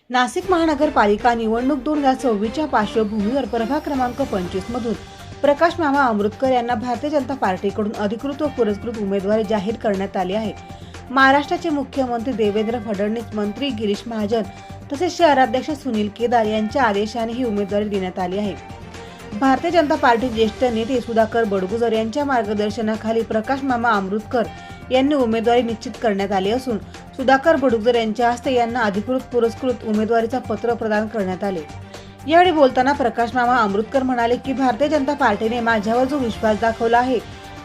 नाशिक महानगरपालिका निवडणूक 2024च्या पार्श्वभूमीवर प्रभाग क्रमांक 25 मधून प्रकाश मामा अमृतकर यांना भारतीय जनता पार्टीकडून अधिकृत व पुरस्कृत उमेदवारी जाहीर करण्यात आली आहे। महाराष्ट्राचे मुख्यमंत्री देवेंद्र फडणवीस, मंत्री गिरीश महाजन तसेच शहराध्यक्ष सुनील केदार यांच्या आदेशाने ही उमेदवारी देण्यात आली आहे। भारतीय जनता पार्टी ज्येष्ठ नेते सुधाकर बडगुजर यांच्या मार्गदर्शनाखाली प्रकाश मामा अमृतकर यांनी उमेदवारी निश्चित करण्यात आली असून सुधाकर बडगुजर यांच्या हस्ते यांना अधिकृत पुरस्कृत उमेदवारीचा पत्र प्रदान करण्यात आले। यावेळी बोलताना प्रकाश मामा अमृतकर म्हणाले की भारतीय जनता पार्टीने माझ्यावर जो विश्वास दाखवला आहे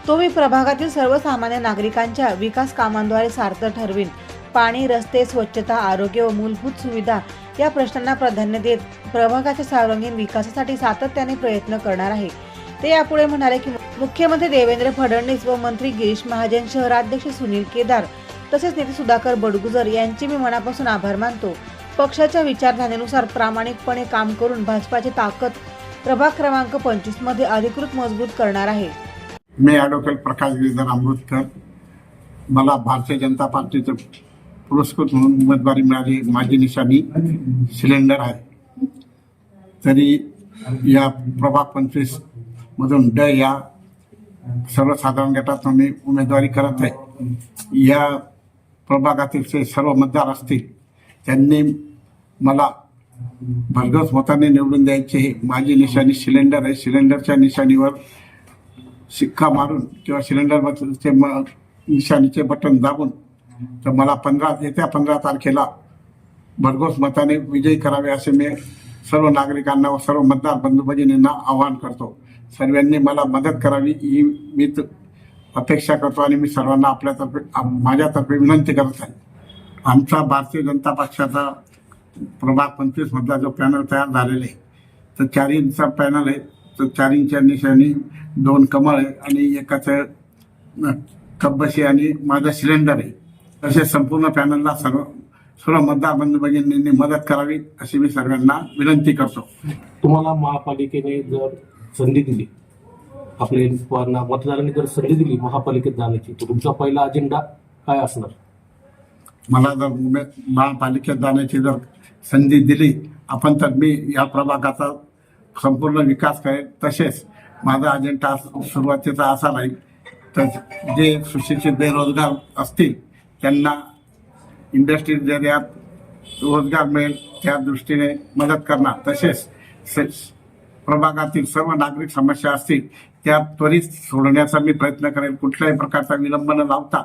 तो मी प्रभागातील सर्वसामान्य नागरिकांच्या विकास कामांद्वारे सार्थ ठरवीन। पाणी, रस्ते, स्वच्छता, आरोग्य व मूलभूत सुविधा या प्रश्नांना प्राधान्य देत प्रभागाच्या सर्वांगीण विकासासाठी सातत्याने प्रयत्न करणार आहे। ते यापुढे म्हणाले की मुख्यमंत्री देवेंद्र फडणवीस व मंत्री गिरीश महाजन, शहराध्यक्ष सुनील केदार तसेच नेते सुधाकर बडगुजर यांचे मी मनापासून आभार मानतो। पक्षाच्या विचारधारेनुसार प्रामाणिकपणे काम करून भाजपाची ताकद प्रभाग क्रमांक 25 मध्ये अधिकृत मजबूत करणार आहे। मी ॲडव्होकेट प्रकाश गिरीधर अमृतकर, मला भारतीय जनता पार्टीचे पुरस्कृत म्हणून उमेदवारी मिळाली। माझी निशाणी सिलेंडर आहे। तरी या प्रभाग 25 मधून ड या सर्वसाधारण गटात मी उमेदवारी करत आहे। या प्रभागातील जे सर्व मतदार असतील त्यांनी मला भरघोस मताने निवडून द्यायचे आहे। माझी निशाणी सिलेंडर आहे। सिलेंडरच्या निशाणीवर शिक्का मारून किंवा सिलेंडरचे निशाणीचे बटन दाबून तर मला येत्या 15 तारखेला भरघोस मताने विजयी करावे असे मी सर्व नागरिकांना व सर्व मतदार बंधू भगिनींना आवाहन करतो। सर्वांनी मला मदत करावी ही मी अपेक्षा करतो आणि मी सर्वांना माझ्यातर्फे विनंती करत आहे। आमचा भारतीय जनता पक्षाचा प्रभाग 25 मधला जो पॅनल तयार झालेला आहे तर 4 इंचा पॅनल आहे। तर 4 इंच्या निशाणी 2 कमळ आहे आणि एकाचं कब्बशी आणि माझा सिलेंडर आहे। तसेच संपूर्ण पॅनलला सर्व मतदार बंधू भगिनींनी मदत करावी अशी मी सर्वांना विनंती करतो। तुम्हाला महापालिकेने जर संधी दिली, आपल्या मतदारांनी जर संधी दिली महापालिकेत जाण्याची, तर तुमचा पहिला अजेंडा काय असणार? मला जर महापालिकेत जाण्याची जर संधी दिली आपण तर मी या प्रभागाचा संपूर्ण विकास करेन। तसेच माझा अजेंडा सुरुवातीचा असा राहील तर जे सुशिक्षित बेरोजगार असतील त्यांना इंडस्ट्रीज एरियात रोजगार मिळेल त्या दृष्टीने मदत करणार। तसेच प्रभागातील सर्व नागरिक समस्या असतील त्या त्वरित सोडवण्याचा मी प्रयत्न करेन। कुठल्याही प्रकारचा विलंब न लावता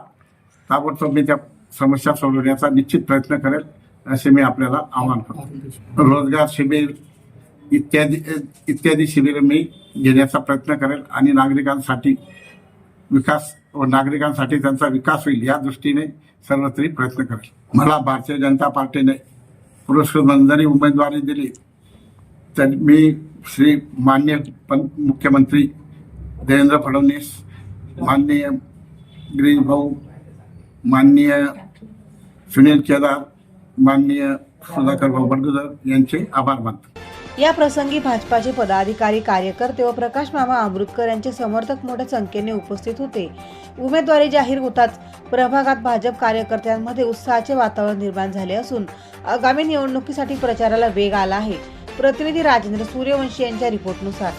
ताबडतोब मी त्या समस्या सोडवण्याचा निश्चित प्रयत्न करेल असे मी आपल्याला आवाहन करतो। रोजगार शिबिर इत्यादी शिबिर मी घेण्याचा प्रयत्न करेल आणि नागरिकांसाठी विकास व नागरिकांसाठी त्यांचा विकास होईल या दृष्टीने सर्वत्री प्रयत्न करेल। मला भारतीय जनता पार्टीने पुरस्कृत मंजूरी उमेदवारी दिली तर मी श्री माननीय मुख्यमंत्री देवेंद्र फडणवीस, माननीय गिरीश भाऊ, माननीय सुनील केदार, माननीय सुधाकर भाऊ बडगुजर यांचे आभार मानतो। या प्रसंगी भाजपाचे पदाधिकारी, कार्यकर्ते व प्रकाश मामा अमृतकर यांचे समर्थक मोठ्या संख्येने उपस्थित होते। उमेदवारी जाहीर होताच प्रभागात भाजप कार्यकर्त्यांमध्ये उत्साहाचे वातावरण निर्माण झाले असून आगामी निवडणुकीसाठी प्रचाराला वेग आला आहे। प्रतिनिधी राजेंद्र सूर्यवंशी यांच्या रिपोर्टनुसार।